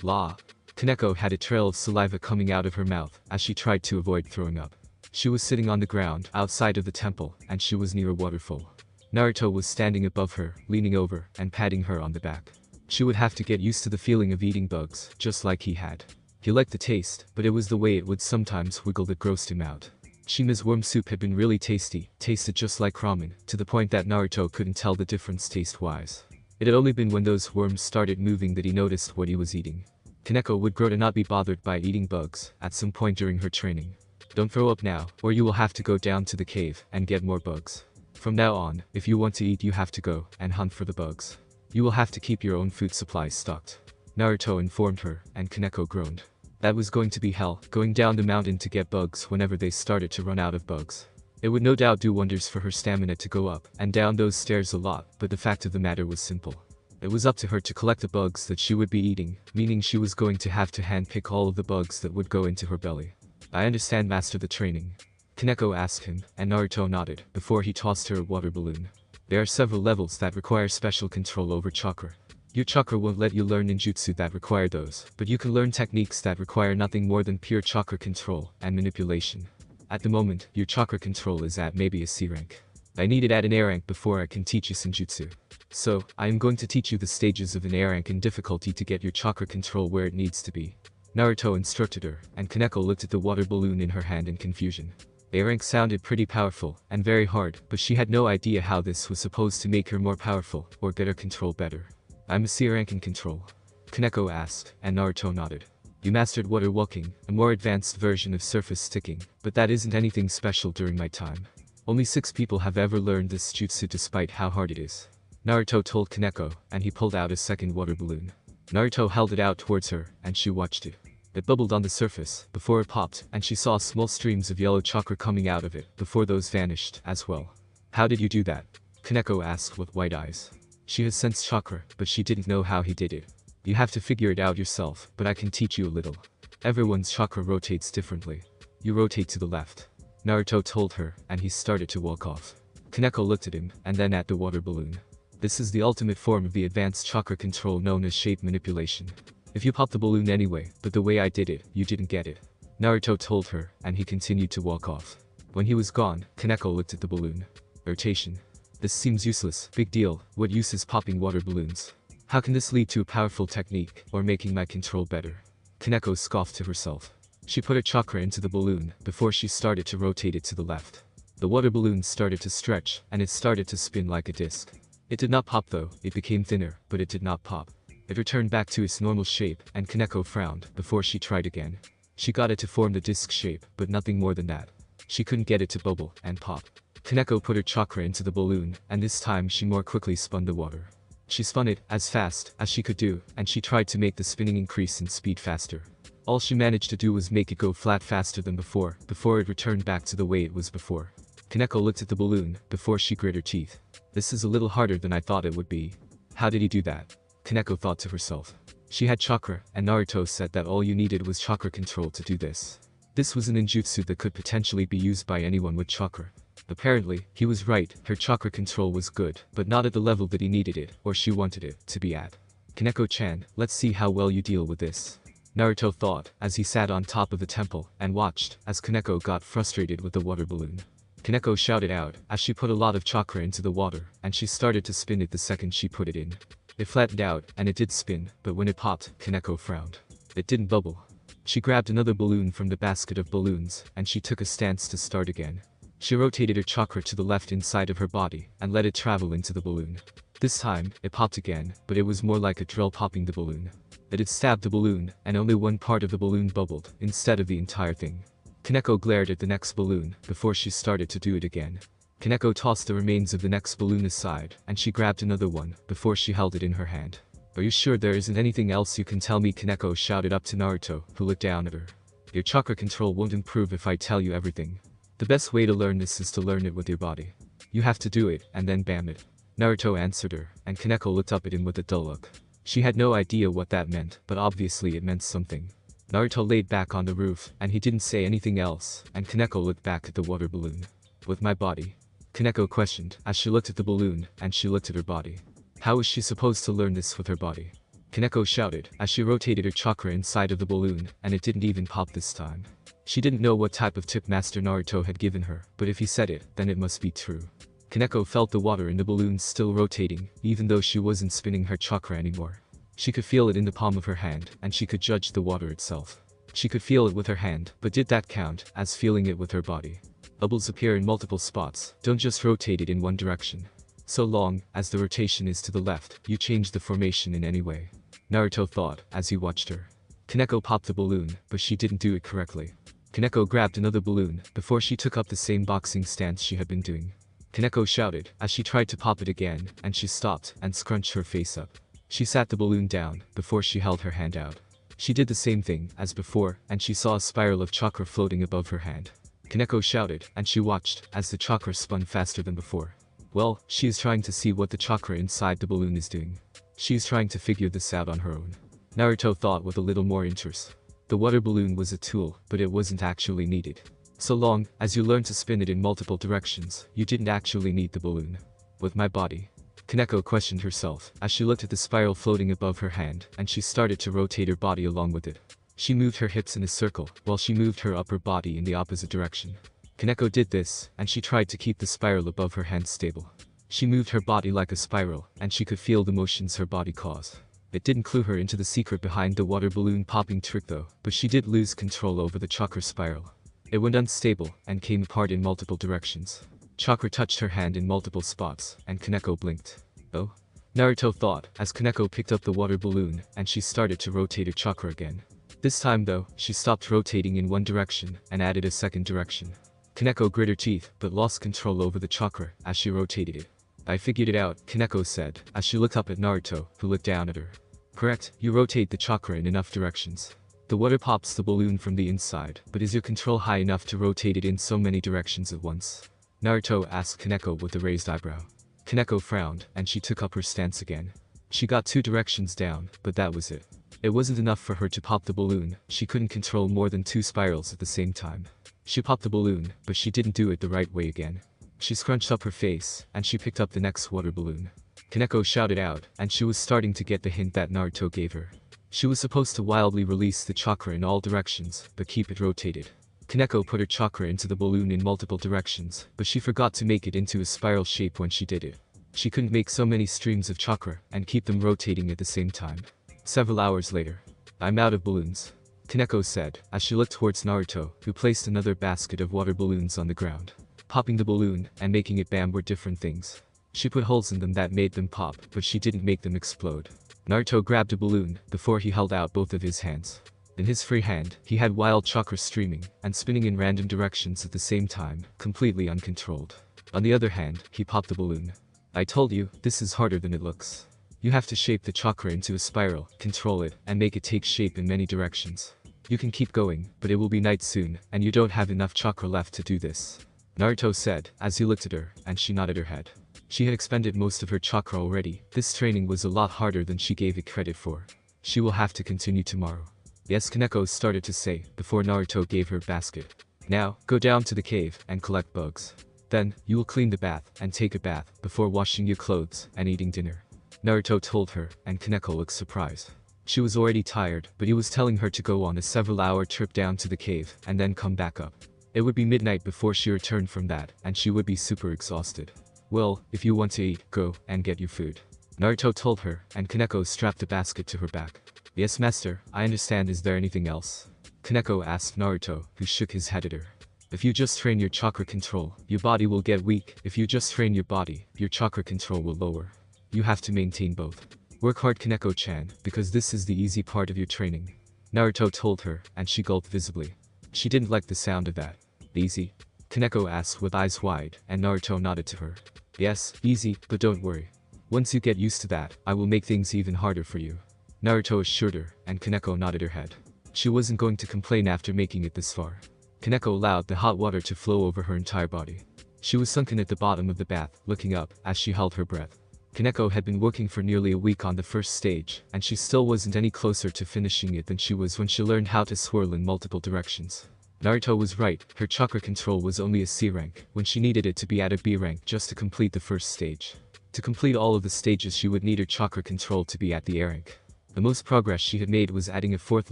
[SPEAKER 1] La. Kaneko had a trail of saliva coming out of her mouth as she tried to avoid throwing up. She was sitting on the ground outside of the temple, and she was near a waterfall. Naruto was standing above her, leaning over and patting her on the back. She would have to get used to the feeling of eating bugs, just like he had. He liked the taste, but it was the way it would sometimes wiggle that grossed him out. Shima's worm soup had been really tasty, tasted just like ramen, to the point that Naruto couldn't tell the difference taste-wise. It had only been when those worms started moving that he noticed what he was eating. Kaneko would grow to not be bothered by eating bugs at some point during her training. Don't throw up now, or you will have to go down to the cave and get more bugs. From now on, if you want to eat you have to go and hunt for the bugs. You will have to keep your own food supplies stocked. Naruto informed her, and Kaneko groaned. That was going to be hell, going down the mountain to get bugs whenever they started to run out of bugs. It would no doubt do wonders for her stamina to go up and down those stairs a lot, but the fact of the matter was simple. It was up to her to collect the bugs that she would be eating, meaning she was going to have to handpick all of the bugs that would go into her belly. I understand, master. The training? Kaneko asked him, and Naruto nodded, before he tossed her a water balloon. There are several levels that require special control over chakra. Your chakra won't let you learn ninjutsu that require those, but you can learn techniques that require nothing more than pure chakra control and manipulation. At the moment, your chakra control is at maybe a C rank. I need it at an A rank before I can teach you senjutsu. So, I am going to teach you the stages of an A rank in difficulty to get your chakra control where it needs to be. Naruto instructed her, and Kaneko looked at the water balloon in her hand in confusion. A rank sounded pretty powerful, and very hard, but she had no idea how this was supposed to make her more powerful, or get her control better. I'm a C rank in control? Kaneko asked, and Naruto nodded. You mastered water walking, a more advanced version of surface sticking, but that isn't anything special during my time. Only 6 people have ever learned this jutsu despite how hard it is. Naruto told Kaneko, and he pulled out a second water balloon. Naruto held it out towards her, and she watched it. It bubbled on the surface, before it popped, and she saw small streams of yellow chakra coming out of it, before those vanished, as well. How did you do that? Kaneko asked with wide eyes. She has sensed chakra, but she didn't know how he did it. You have to figure it out yourself, but I can teach you a little. Everyone's chakra rotates differently. You rotate to the left. Naruto told her, and he started to walk off. Kaneko looked at him, and then at the water balloon. This is the ultimate form of the advanced chakra control known as shape manipulation. If you pop the balloon anyway, but the way I did it, you didn't get it. Naruto told her, and he continued to walk off. When he was gone, Kaneko looked at the balloon. Rotation. This seems useless. Big deal. What use is popping water balloons? How can this lead to a powerful technique, or making my control better? Kaneko scoffed to herself. She put her chakra into the balloon, before she started to rotate it to the left. The water balloon started to stretch, and it started to spin like a disc. It did not pop though, it became thinner, but it did not pop. It returned back to its normal shape, and Kaneko frowned, before she tried again. She got it to form the disc shape, but nothing more than that. She couldn't get it to bubble, and pop. Kaneko put her chakra into the balloon, and this time she more quickly spun the water. She spun it, as fast as she could do, and she tried to make the spinning increase in speed faster. All she managed to do was make it go flat faster than before it returned back to the way it was before. Kaneko looked at the balloon, before she grit her teeth. This is a little harder than I thought it would be. How did he do that? Kaneko thought to herself. She had chakra, and Naruto said that all you needed was chakra control to do this. This was an ninjutsu that could potentially be used by anyone with chakra. Apparently, he was right, her chakra control was good, but not at the level that he needed it, or she wanted it, to be at. Kaneko-chan, let's see how well you deal with this. Naruto thought, as he sat on top of the temple, and watched, as Kaneko got frustrated with the water balloon. Kaneko shouted out, as she put a lot of chakra into the water, and she started to spin it the second she put it in. It flattened out, and it did spin, but when it popped, Kaneko frowned. It didn't bubble. She grabbed another balloon from the basket of balloons, and she took a stance to start again. She rotated her chakra to the left inside of her body, and let it travel into the balloon. This time, it popped again, but it was more like a drill popping the balloon. It had stabbed the balloon, and only one part of the balloon bubbled, instead of the entire thing. Kaneko glared at the next balloon, before she started to do it again. Kaneko tossed the remains of the next balloon aside, and she grabbed another one, before she held it in her hand. Are you sure there isn't anything else you can tell me? Kaneko shouted up to Naruto, who looked down at her. Your chakra control won't improve if I tell you everything. The best way to learn this is to learn it with your body. You have to do it, and then bam it. Naruto answered her, and Kaneko looked up at him with a dull look. She had no idea what that meant, but obviously it meant something. Naruto laid back on the roof, and he didn't say anything else, and Kaneko looked back at the water balloon. With my body? Kaneko questioned, as she looked at the balloon, and she looked at her body. How was she supposed to learn this with her body? Kaneko shouted, as she rotated her chakra inside of the balloon, and it didn't even pop this time. She didn't know what type of tip Master Naruto had given her, but if he said it, then it must be true. Kaneko felt the water in the balloon still rotating, even though she wasn't spinning her chakra anymore. She could feel it in the palm of her hand, and she could judge the water itself. She could feel it with her hand, but did that count as feeling it with her body? Bubbles appear in multiple spots, don't just rotate it in one direction. So long as the rotation is to the left, you change the formation in any way. Naruto thought as he watched her. Kaneko popped the balloon, but she didn't do it correctly. Kaneko grabbed another balloon before she took up the same boxing stance she had been doing. Kaneko shouted as she tried to pop it again, and she stopped and scrunched her face up. She sat the balloon down before she held her hand out. She did the same thing as before, and she saw a spiral of chakra floating above her hand. Kaneko shouted, and she watched as the chakra spun faster than before. Well, she is trying to see what the chakra inside the balloon is doing. She is trying to figure this out on her own. Naruto thought with a little more interest. The water balloon was a tool, but it wasn't actually needed. So long as you learn to spin it in multiple directions, you didn't actually need the balloon. With my body? Kaneko questioned herself as she looked at the spiral floating above her hand, and she started to rotate her body along with it. She moved her hips in a circle, while she moved her upper body in the opposite direction. Kaneko did this, and she tried to keep the spiral above her hand stable. She moved her body like a spiral, and she could feel the motions her body caused. It didn't clue her into the secret behind the water balloon popping trick though, but she did lose control over the chakra spiral. It went unstable, and came apart in multiple directions. Chakra touched her hand in multiple spots, and Kaneko blinked. Oh? Naruto thought, as Kaneko picked up the water balloon, and she started to rotate her chakra again. This time though, she stopped rotating in one direction, and added a second direction. Kaneko grit her teeth, but lost control over the chakra as she rotated it. I figured it out, Kaneko said, as she looked up at Naruto, who looked down at her. Correct, you rotate the chakra in enough directions. The water pops the balloon from the inside, but is your control high enough to rotate it in so many directions at once? Naruto asked Kaneko with a raised eyebrow. Kaneko frowned, and she took up her stance again. She got 2 directions down, but that was it. It wasn't enough for her to pop the balloon, she couldn't control more than 2 spirals at the same time. She popped the balloon, but she didn't do it the right way again. She scrunched up her face, and she picked up the next water balloon. Kaneko shouted out, and she was starting to get the hint that Naruto gave her. She was supposed to wildly release the chakra in all directions, but keep it rotated. Kaneko put her chakra into the balloon in multiple directions, but she forgot to make it into a spiral shape when she did it. She couldn't make so many streams of chakra, and keep them rotating at the same time. Several hours later. I'm out of balloons, Kaneko said, as she looked towards Naruto, who placed another basket of water balloons on the ground. Popping the balloon, and making it bam were different things. She put holes in them that made them pop, but she didn't make them explode. Naruto grabbed a balloon, before he held out both of his hands. In his free hand, he had wild chakra streaming, and spinning in random directions at the same time, completely uncontrolled. On the other hand, he popped the balloon. I told you, this is harder than it looks. You have to shape the chakra into a spiral, control it, and make it take shape in many directions. You can keep going, but it will be night soon, and you don't have enough chakra left to do this. Naruto said, as he looked at her, and she nodded her head. She had expended most of her chakra already. This training was a lot harder than she gave it credit for. She will have to continue tomorrow. Yes, Kaneko started to say, before Naruto gave her a basket. Now, go down to the cave, and collect bugs. Then, you will clean the bath, and take a bath, before washing your clothes, and eating dinner. Naruto told her, and Kaneko looked surprised. She was already tired, but he was telling her to go on a several-hour trip down to the cave, and then come back up. It would be midnight before she returned from that, and she would be super exhausted. Well, if you want to eat, go, and get your food. Naruto told her, and Kaneko strapped the basket to her back. Yes, master, I understand. Is there anything else? Kaneko asked Naruto, who shook his head at her. If you just train your chakra control, your body will get weak. If you just train your body, your chakra control will lower. You have to maintain both. Work hard, Kaneko-chan, because this is the easy part of your training. Naruto told her, and she gulped visibly. She didn't like the sound of that. Easy? Kaneko asked with eyes wide, and Naruto nodded to her. Yes, easy, but don't worry. Once you get used to that, I will make things even harder for you. Naruto assured her, and Kaneko nodded her head. She wasn't going to complain after making it this far. Kaneko allowed the hot water to flow over her entire body. She was sunken at the bottom of the bath, looking up, as she held her breath. Kaneko had been working for nearly a week on the first stage, and she still wasn't any closer to finishing it than she was when she learned how to swirl in multiple directions. Naruto was right, her chakra control was only a C rank, when she needed it to be at a B rank just to complete the first stage. To complete all of the stages she would need her chakra control to be at the A rank. The most progress she had made was adding a 4th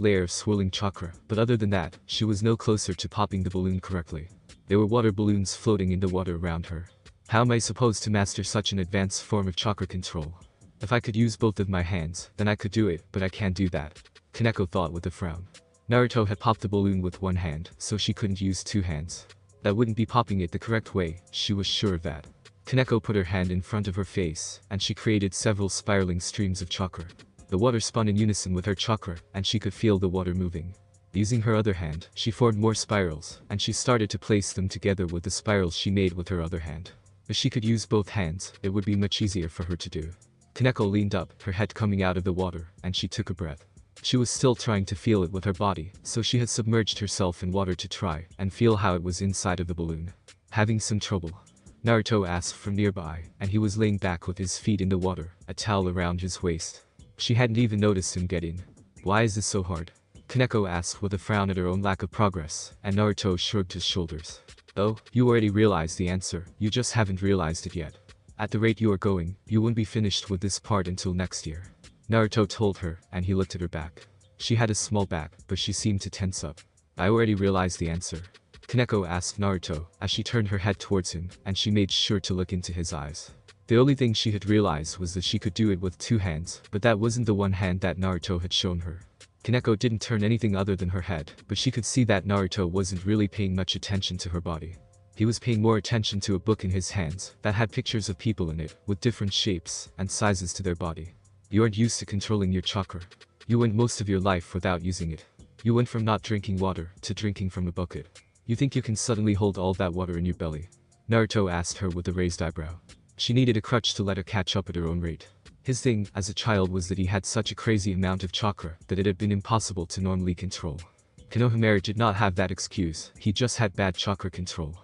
[SPEAKER 1] layer of swirling chakra, but other than that, she was no closer to popping the balloon correctly. There were water balloons floating in the water around her. How am I supposed to master such an advanced form of chakra control? If I could use both of my hands, then I could do it, but I can't do that. Kaneko thought with a frown. Naruto had popped the balloon with one hand, so she couldn't use 2 hands. That wouldn't be popping it the correct way, she was sure of that. Kaneko put her hand in front of her face, and she created several spiraling streams of chakra. The water spun in unison with her chakra, and she could feel the water moving. Using her other hand, she formed more spirals, and she started to place them together with the spirals she made with her other hand. If she could use both hands, it would be much easier for her to do. Kaneko leaned up, her head coming out of the water, and she took a breath. She was still trying to feel it with her body, so she had submerged herself in water to try and feel how it was inside of the balloon. Having some trouble, Naruto asked from nearby, and he was laying back with his feet in the water, a towel around his waist. She hadn't even noticed him get in. Why is this so hard? Kaneko asked with a frown at her own lack of progress, and Naruto shrugged his shoulders. Oh, you already realized the answer, you just haven't realized it yet. At the rate you are going, you won't be finished with this part until next year. Naruto told her, and he looked at her back. She had a small back, but she seemed to tense up. I already realized the answer. Kaneko asked Naruto, as she turned her head towards him, and she made sure to look into his eyes. The only thing she had realized was that she could do it with two hands, but that wasn't the one hand that Naruto had shown her. Kaneko didn't turn anything other than her head, but she could see that Naruto wasn't really paying much attention to her body. He was paying more attention to a book in his hands that had pictures of people in it, with different shapes and sizes to their body. You aren't used to controlling your chakra. You went most of your life without using it. You went from not drinking water to drinking from a bucket. You think you can suddenly hold all that water in your belly? Naruto asked her with a raised eyebrow. She needed a crutch to let her catch up at her own rate. His thing, as a child, was that he had such a crazy amount of chakra that it had been impossible to normally control. Konohamaru did not have that excuse, he just had bad chakra control.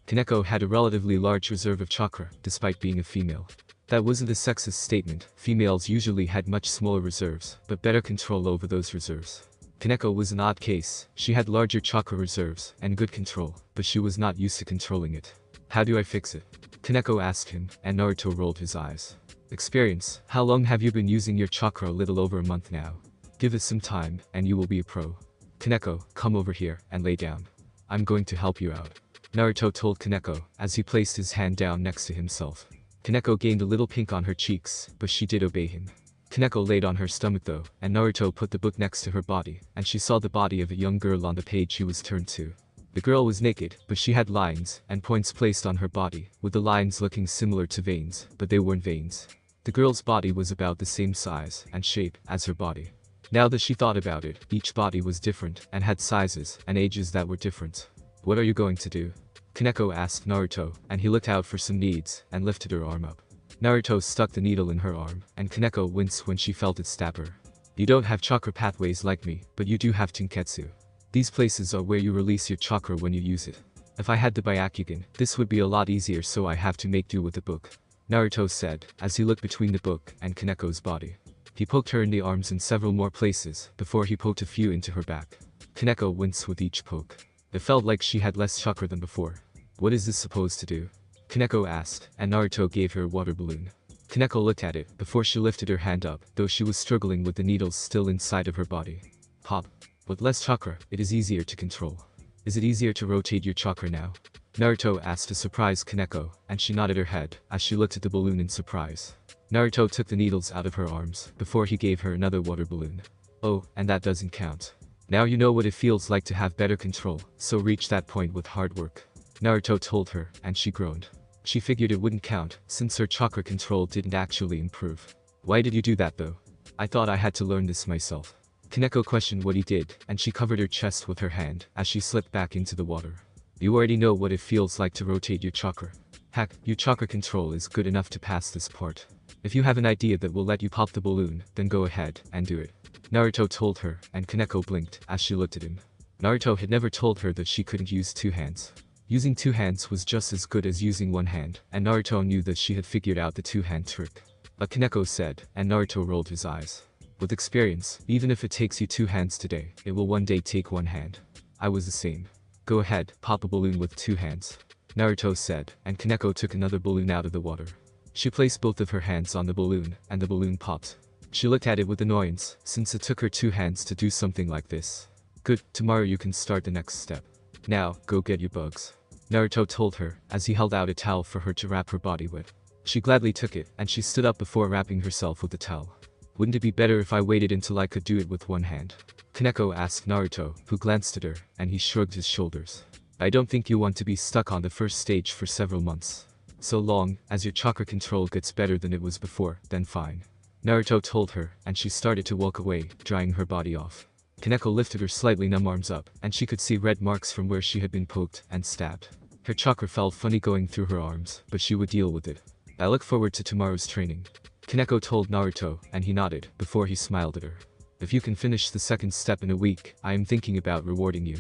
[SPEAKER 1] Kaneko had a relatively large reserve of chakra, despite being a female. That wasn't a sexist statement, females usually had much smaller reserves, but better control over those reserves. Kaneko was an odd case, she had larger chakra reserves, and good control, but she was not used to controlling it. How do I fix it? Kaneko asked him, and Naruto rolled his eyes. Experience, how long have you been using your chakra? A little over a month now. Give it some time, and you will be a pro. Kaneko, come over here, and lay down. I'm going to help you out. Naruto told Kaneko, as he placed his hand down next to himself. Kaneko gained a little pink on her cheeks, but she did obey him. Kaneko laid on her stomach though, and Naruto put the book next to her body, and she saw the body of a young girl on the page she was turned to. The girl was naked, but she had lines and points placed on her body, with the lines looking similar to veins, but they weren't veins. The girl's body was about the same size and shape as her body. Now that she thought about it, each body was different and had sizes and ages that were different. What are you going to do? Kaneko asked Naruto, and he looked out for some needs and lifted her arm up. Naruto stuck the needle in her arm, and Kaneko winced when she felt it stab her. You don't have chakra pathways like me, but you do have Tenketsu. These places are where you release your chakra when you use it. If I had the Byakugan, this would be a lot easier, so I have to make do with the book. Naruto said, as he looked between the book and Kaneko's body. He poked her in the arms in several more places, before he poked a few into her back. Kaneko winced with each poke. It felt like she had less chakra than before. What is this supposed to do? Kaneko asked, and Naruto gave her a water balloon. Kaneko looked at it before she lifted her hand up, though she was struggling with the needles still inside of her body. Pop. With less chakra, it is easier to control. Is it easier to rotate your chakra now? Naruto asked to surprise Kaneko, and she nodded her head as she looked at the balloon in surprise. Naruto took the needles out of her arms before he gave her another water balloon. Oh, and that doesn't count. Now you know what it feels like to have better control, so reach that point with hard work. Naruto told her, and she groaned. She figured it wouldn't count, since her chakra control didn't actually improve. Why did you do that though? I thought I had to learn this myself. Kaneko questioned what he did, and she covered her chest with her hand as she slipped back into the water. You already know what it feels like to rotate your chakra. Heck, your chakra control is good enough to pass this part. If you have an idea that will let you pop the balloon, then go ahead and do it. Naruto told her, and Kaneko blinked as she looked at him. Naruto had never told her that she couldn't use two hands. Using two hands was just as good as using one hand, and Naruto knew that she had figured out the two-hand trick. But Kaneko said, and Naruto rolled his eyes. With experience, even if it takes you two hands today, it will one day take one hand. I was the same. Go ahead, pop a balloon with two hands. Naruto said, and Kaneko took another balloon out of the water. She placed both of her hands on the balloon, and the balloon popped. She looked at it with annoyance, since it took her two hands to do something like this. Good, tomorrow you can start the next step. Now, go get your bugs. Naruto told her, as he held out a towel for her to wrap her body with. She gladly took it, and she stood up before wrapping herself with the towel. Wouldn't it be better if I waited until I could do it with one hand? Kaneko asked Naruto, who glanced at her, and he shrugged his shoulders. I don't think you want to be stuck on the first stage for several months. So long as your chakra control gets better than it was before, then fine. Naruto told her, and she started to walk away, drying her body off. Kaneko lifted her slightly numb arms up, and she could see red marks from where she had been poked and stabbed. Her chakra felt funny going through her arms, but she would deal with it. I look forward to tomorrow's training. Kaneko told Naruto, and he nodded, before he smiled at her. If you can finish the second step in a week, I am thinking about rewarding you.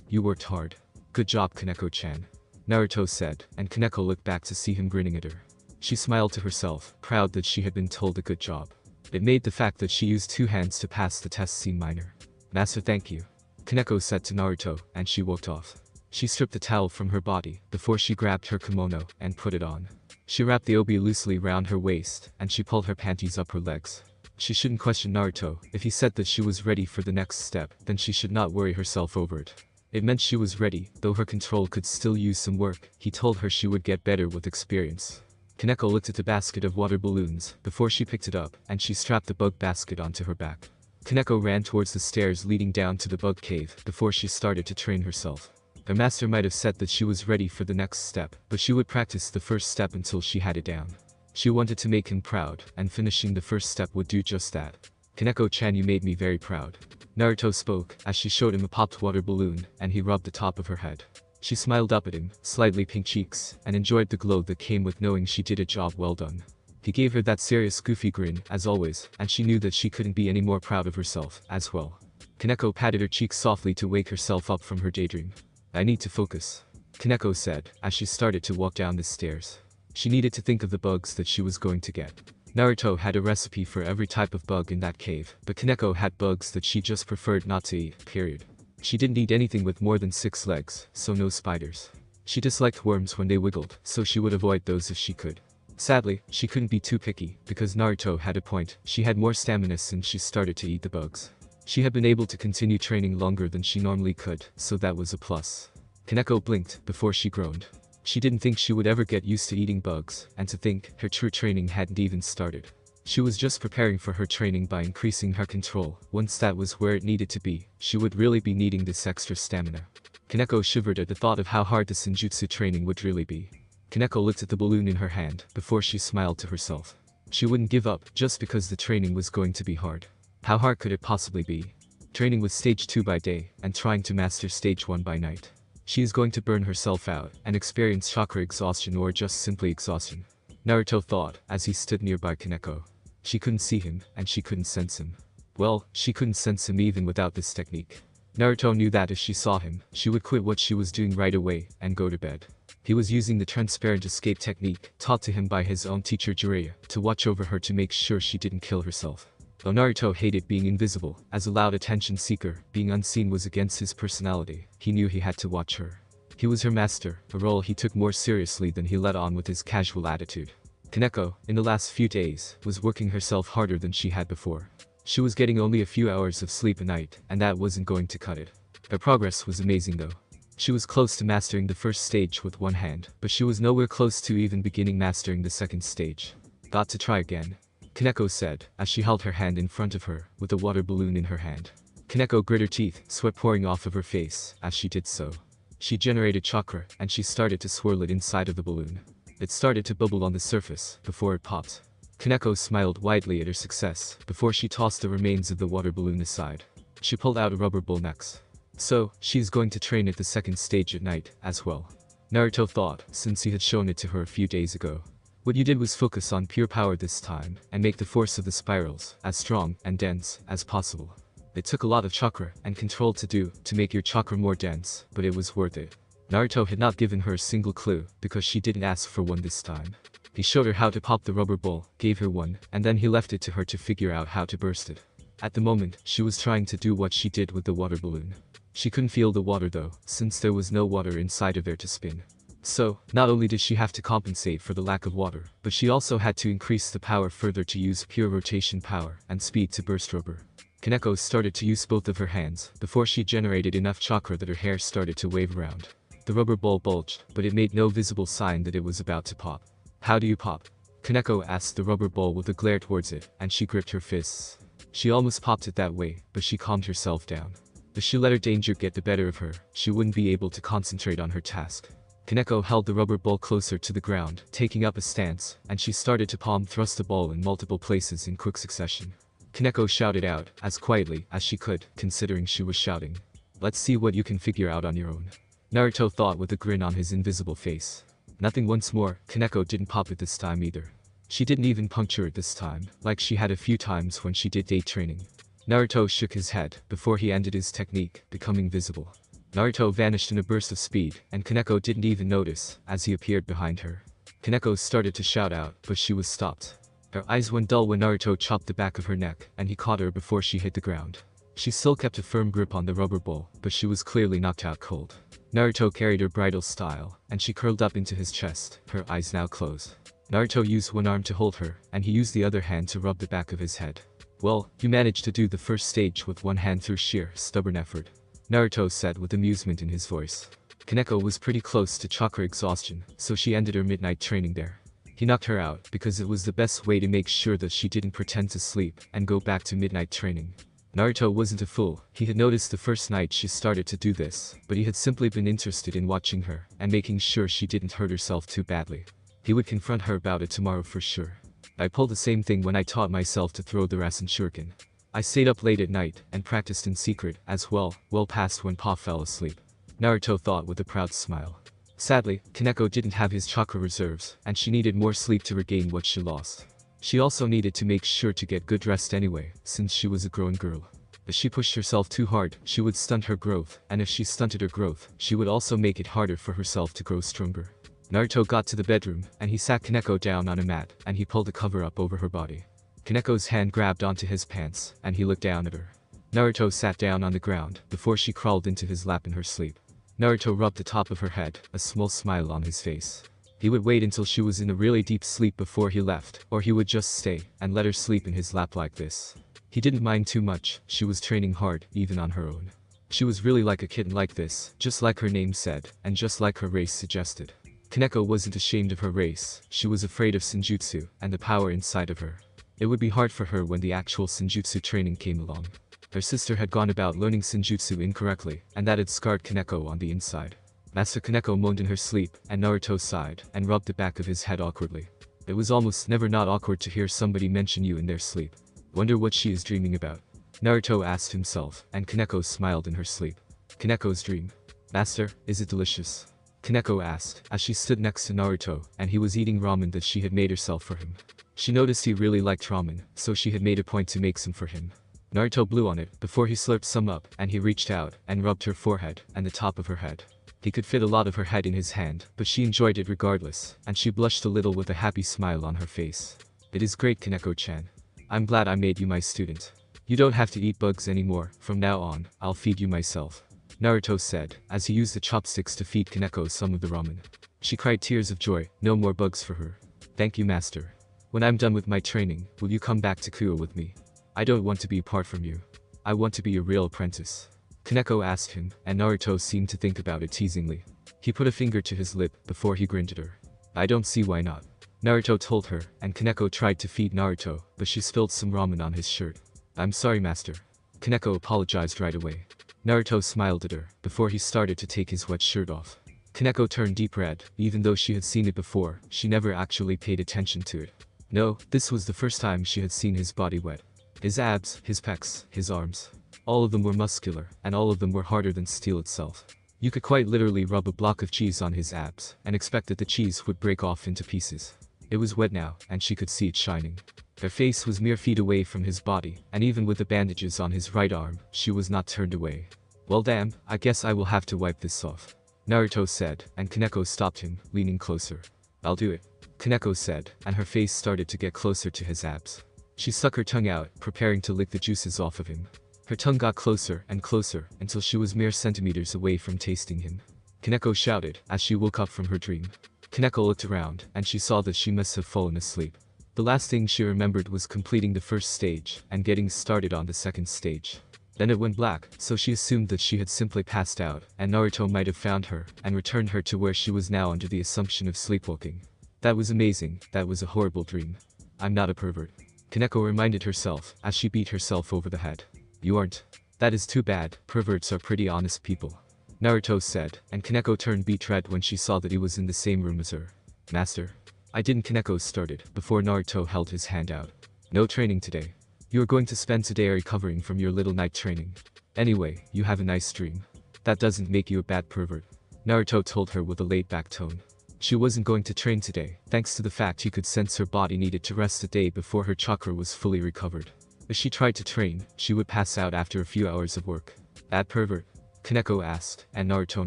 [SPEAKER 1] You worked hard. Good job, Kaneko-chan. Naruto said, and Kaneko looked back to see him grinning at her. She smiled to herself, proud that she had been told a good job. It made the fact that she used 2 hands to pass the test seem minor. Master, thank you. Kaneko said to Naruto, and she walked off. She stripped the towel from her body, before she grabbed her kimono, and put it on. She wrapped the obi loosely round her waist, and she pulled her panties up her legs. She shouldn't question Naruto. If he said that she was ready for the next step, then she should not worry herself over it. It meant she was ready, though her control could still use some work. He told her she would get better with experience. Kaneko looked at the basket of water balloons, before she picked it up, and she strapped the bug basket onto her back. Kaneko ran towards the stairs leading down to the bug cave, before she started to train herself. Her master might have said that she was ready for the next step, but she would practice the first step until she had it down. She wanted to make him proud, and finishing the first step would do just that. Kaneko-chan, you made me very proud. Naruto spoke, as she showed him a popped water balloon, and he rubbed the top of her head. She smiled up at him, slightly pink cheeks, and enjoyed the glow that came with knowing she did a job well done. He gave her that serious goofy grin, as always, and she knew that she couldn't be any more proud of herself, as well. Kaneko patted her cheeks softly to wake herself up from her daydream. I need to focus, Kaneko said, as she started to walk down the stairs. She needed to think of the bugs that she was going to get. Naruto had a recipe for every type of bug in that cave, but Kaneko had bugs that she just preferred not to eat, period. She didn't eat anything with more than 6 legs, so no spiders. She disliked worms when they wiggled, so she would avoid those if she could. Sadly, she couldn't be too picky, because Naruto had a point. She had more stamina since she started to eat the bugs. She had been able to continue training longer than she normally could, so that was a plus. Kaneko blinked, before she groaned. She didn't think she would ever get used to eating bugs, and to think, her true training hadn't even started. She was just preparing for her training by increasing her control. Once that was where it needed to be, she would really be needing this extra stamina. Kaneko shivered at the thought of how hard the senjutsu training would really be. Kaneko looked at the balloon in her hand, before she smiled to herself. She wouldn't give up, just because the training was going to be hard. How hard could it possibly be? Training with stage 2 by day, and trying to master stage 1 by night. She is going to burn herself out, and experience chakra exhaustion or just simply exhaustion. Naruto thought, as he stood nearby Kaneko. She couldn't see him, and she couldn't sense him. Well, she couldn't sense him even without this technique. Naruto knew that if she saw him, she would quit what she was doing right away, and go to bed. He was using the transparent escape technique, taught to him by his own teacher Jiraiya, to watch over her to make sure she didn't kill herself. Though Naruto hated being invisible, as a loud attention seeker, being unseen was against his personality. He knew he had to watch her. He was her master, a role he took more seriously than he let on with his casual attitude. Kaneko, in the last few days, was working herself harder than she had before. She was getting only a few hours of sleep a night, and that wasn't going to cut it. Her progress was amazing though. She was close to mastering the first stage with one hand, but she was nowhere close to even beginning mastering the second stage. Got to try again, Kaneko said, as she held her hand in front of her, with a water balloon in her hand. Kaneko grit her teeth, sweat pouring off of her face, as she did so. She generated chakra, and she started to swirl it inside of the balloon. It started to bubble on the surface, before it popped. Kaneko smiled widely at her success, before she tossed the remains of the water balloon aside. She pulled out a rubber ball next. So, she's going to train at the second stage at night, as well. Naruto thought, since he had shown it to her a few days ago. What you did was focus on pure power this time, and make the force of the spirals as strong and dense as possible. It took a lot of chakra and control to make your chakra more dense, but it was worth it. Naruto had not given her a single clue, because she didn't ask for one this time. He showed her how to pop the rubber ball, gave her one, and then he left it to her to figure out how to burst it. At the moment, she was trying to do what she did with the water balloon. She couldn't feel the water though, since there was no water inside of there to spin. So, not only did she have to compensate for the lack of water, but she also had to increase the power further to use pure rotation power and speed to burst rubber. Kaneko started to use both of her hands, before she generated enough chakra that her hair started to wave around. The rubber ball bulged, but it made no visible sign that it was about to pop. How do you pop? Kaneko asked the rubber ball with a glare towards it, and she gripped her fists. She almost popped it that way, but she calmed herself down. If she let her danger get the better of her, she wouldn't be able to concentrate on her task. Kaneko held the rubber ball closer to the ground, taking up a stance, and she started to palm thrust the ball in multiple places in quick succession. Kaneko shouted out, as quietly as she could, considering she was shouting. "Let's see what you can figure out on your own." Naruto thought with a grin on his invisible face. Nothing once more. Kaneko didn't pop it this time either. She didn't even puncture it this time, like she had a few times when she did date training. Naruto shook his head before he ended his technique, becoming visible. Naruto vanished in a burst of speed, and Kaneko didn't even notice, as he appeared behind her. Kaneko started to shout out, but she was stopped. Her eyes went dull when Naruto chopped the back of her neck, and he caught her before she hit the ground. She still kept a firm grip on the rubber ball, but she was clearly knocked out cold. Naruto carried her bridal style, and she curled up into his chest, her eyes now closed. Naruto used one arm to hold her, and he used the other hand to rub the back of his head. "Well, you managed to do the first stage with one hand through sheer, stubborn effort," Naruto said with amusement in his voice. Kaneko was pretty close to chakra exhaustion, so she ended her midnight training there. He knocked her out because it was the best way to make sure that she didn't pretend to sleep and go back to midnight training. Naruto wasn't a fool. He had noticed the first night she started to do this, but he had simply been interested in watching her and making sure she didn't hurt herself too badly. He would confront her about it tomorrow for sure. "I pulled the same thing when I taught myself to throw the Rasen Shuriken. I stayed up late at night and practiced in secret as well past when Pa fell asleep," Naruto thought with a proud smile. Sadly, Kaneko didn't have his chakra reserves, and she needed more sleep to regain what she lost. She also needed to make sure to get good rest anyway, since she was a grown girl. If she pushed herself too hard, she would stunt her growth, and if she stunted her growth, she would also make it harder for herself to grow stronger. Naruto got to the bedroom, and he sat Kaneko down on a mat, and he pulled the cover up over her body. Kaneko's hand grabbed onto his pants, and he looked down at her. Naruto sat down on the ground, before she crawled into his lap in her sleep. Naruto rubbed the top of her head, a small smile on his face. He would wait until she was in a really deep sleep before he left, or he would just stay, and let her sleep in his lap like this. He didn't mind too much. She was training hard, even on her own. She was really like a kitten like this, just like her name said, and just like her race suggested. Kaneko wasn't ashamed of her race. She was afraid of Senjutsu, and the power inside of her. It would be hard for her when the actual Senjutsu training came along. Her sister had gone about learning Senjutsu incorrectly, and that had scarred Kaneko on the inside. Master Kaneko moaned in her sleep, and Naruto sighed, and rubbed the back of his head awkwardly. It was almost never not awkward to hear somebody mention you in their sleep. Wonder what she is dreaming about, Naruto asked himself, and Kaneko smiled in her sleep. Kaneko's dream. Master, is it delicious? Kaneko asked, as she stood next to Naruto, and he was eating ramen that she had made herself for him. She noticed he really liked ramen, so she had made a point to make some for him. Naruto blew on it, before he slurped some up, and he reached out, and rubbed her forehead, and the top of her head. He could fit a lot of her head in his hand, but she enjoyed it regardless, and she blushed a little with a happy smile on her face. It is great, Kaneko-chan. I'm glad I made you my student. You don't have to eat bugs anymore. From now on, I'll feed you myself, Naruto said, as he used the chopsticks to feed Kaneko some of the ramen. She cried tears of joy. No more bugs for her. Thank you, master. When I'm done with my training, will you come back to Kuo with me? I don't want to be apart from you. I want to be a real apprentice, Kaneko asked him, and Naruto seemed to think about it teasingly. He put a finger to his lip before he grinned at her. I don't see why not, Naruto told her, and Kaneko tried to feed Naruto, but she spilled some ramen on his shirt. I'm sorry, master. Kaneko apologized right away. Naruto smiled at her, before he started to take his wet shirt off. Kaneko turned deep red. Even though she had seen it before, she never actually paid attention to it. No, this was the first time she had seen his body wet. His abs, his pecs, his arms. All of them were muscular, and all of them were harder than steel itself. You could quite literally rub a block of cheese on his abs, and expect that the cheese would break off into pieces. It was wet now, and she could see it shining. Her face was mere feet away from his body, and even with the bandages on his right arm, she was not turned away. Well damn, I guess I will have to wipe this off, Naruto said, and Kaneko stopped him, leaning closer. I'll do it, Kaneko said, and her face started to get closer to his abs. She stuck her tongue out, preparing to lick the juices off of him. Her tongue got closer and closer, until she was mere centimeters away from tasting him. Kaneko shouted, as she woke up from her dream. Kaneko looked around, and she saw that she must have fallen asleep. The last thing she remembered was completing the first stage, and getting started on the second stage. Then it went black, so she assumed that she had simply passed out, and Naruto might have found her, and returned her to where she was now under the assumption of sleepwalking. That was amazing. That was a horrible dream. I'm not a pervert, Kaneko reminded herself, as she beat herself over the head. You aren't. That is too bad, perverts are pretty honest people. Naruto said, and Kaneko turned beet red when she saw that he was in the same room as her. Master. I didn't. Kaneko started, before Naruto held his hand out. No training today. You are going to spend today recovering from your little night training. Anyway, you have a nice dream. That doesn't make you a bad pervert. Naruto told her with a laid-back tone. She wasn't going to train today, thanks to the fact he could sense her body needed to rest a day before her chakra was fully recovered. If she tried to train, she would pass out after a few hours of work. Bad pervert? Kaneko asked, and Naruto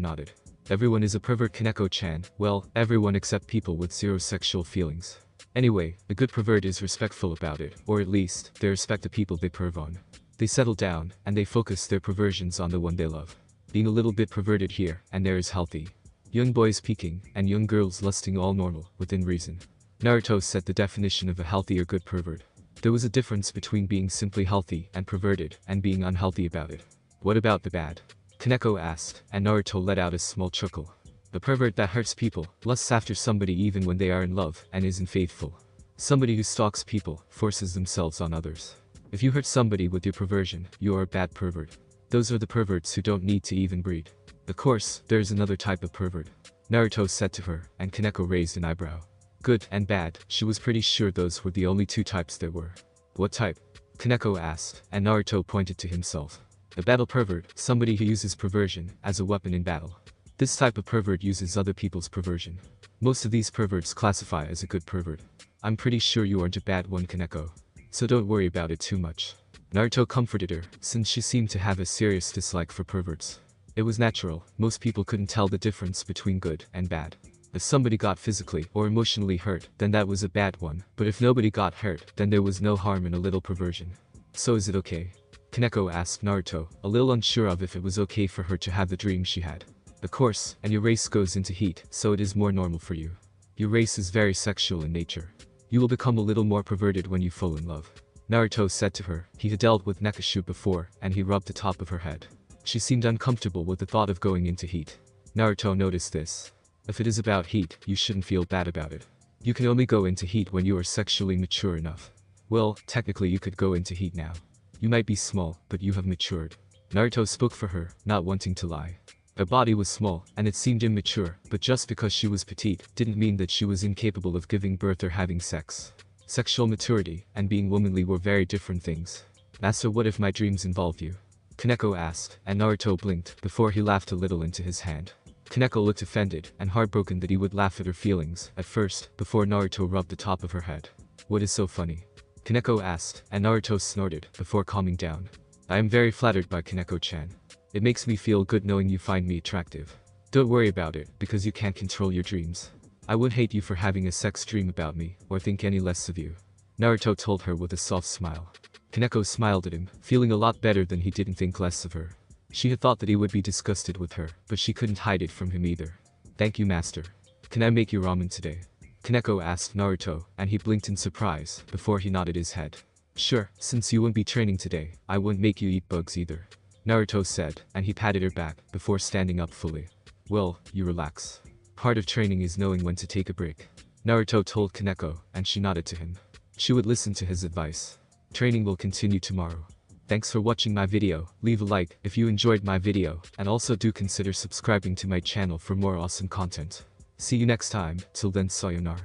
[SPEAKER 1] nodded. Everyone is a pervert, Kaneko-chan. Well, everyone except people with zero sexual feelings. Anyway, a good pervert is respectful about it, or at least, they respect the people they perv on. They settle down, and they focus their perversions on the one they love. Being a little bit perverted here and there is healthy. Young boys peeking, and young girls lusting, all normal, within reason. Naruto set the definition of a healthy or good pervert. There was a difference between being simply healthy and perverted, and being unhealthy about it. What about the bad? Kaneko asked, and Naruto let out a small chuckle. The pervert that hurts people, lusts after somebody even when they are in love, and isn't faithful. Somebody who stalks people, forces themselves on others. If you hurt somebody with your perversion, you are a bad pervert. Those are the perverts who don't need to even breed. Of course, there is another type of pervert. Naruto said to her, and Kaneko raised an eyebrow. Good and bad, she was pretty sure those were the only two types there were. What type? Kaneko asked, and Naruto pointed to himself. A battle pervert, somebody who uses perversion as a weapon in battle. This type of pervert uses other people's perversion. Most of these perverts classify as a good pervert. I'm pretty sure you aren't a bad one, Kaneko. So don't worry about it too much. Naruto comforted her, since she seemed to have a serious dislike for perverts. It was natural, most people couldn't tell the difference between good and bad. If somebody got physically or emotionally hurt, then that was a bad one, but if nobody got hurt, then there was no harm in a little perversion. So is it okay? Kaneko asked Naruto, a little unsure of if it was okay for her to have the dream she had. Of course, and your race goes into heat, so it is more normal for you. Your race is very sexual in nature. You will become a little more perverted when you fall in love. Naruto said to her. He had dealt with Nekashu before, and he rubbed the top of her head. She seemed uncomfortable with the thought of going into heat. Naruto noticed this. If it is about heat, you shouldn't feel bad about it. You can only go into heat when you are sexually mature enough. Well, technically you could go into heat now. You might be small, but you have matured. Naruto spoke for her, not wanting to lie. Her body was small, and it seemed immature, but just because she was petite, didn't mean that she was incapable of giving birth or having sex. Sexual maturity and being womanly were very different things. Master, what if my dreams involve you? Kaneko asked, and Naruto blinked before he laughed a little into his hand. Kaneko looked offended and heartbroken that he would laugh at her feelings at first, before Naruto rubbed the top of her head. What is so funny? Kaneko asked, and Naruto snorted before calming down. I am very flattered by Kaneko-chan. It makes me feel good knowing you find me attractive. Don't worry about it, because you can't control your dreams. I would hate you for having a sex dream about me, or think any less of you. Naruto told her with a soft smile. Kaneko smiled at him, feeling a lot better than he didn't think less of her. She had thought that he would be disgusted with her, but she couldn't hide it from him either. Thank you, master. Can I make you ramen today? Kaneko asked Naruto, and he blinked in surprise, before he nodded his head. Sure, since you won't be training today, I won't make you eat bugs either. Naruto said, and he patted her back, before standing up fully. Well, you relax. Part of training is knowing when to take a break. Naruto told Kaneko, and she nodded to him. She would listen to his advice. Training will continue tomorrow. Thanks for watching my video. Leave a like if you enjoyed my video, and also do consider subscribing to my channel for more awesome content. See you next time. Till then, sayonara.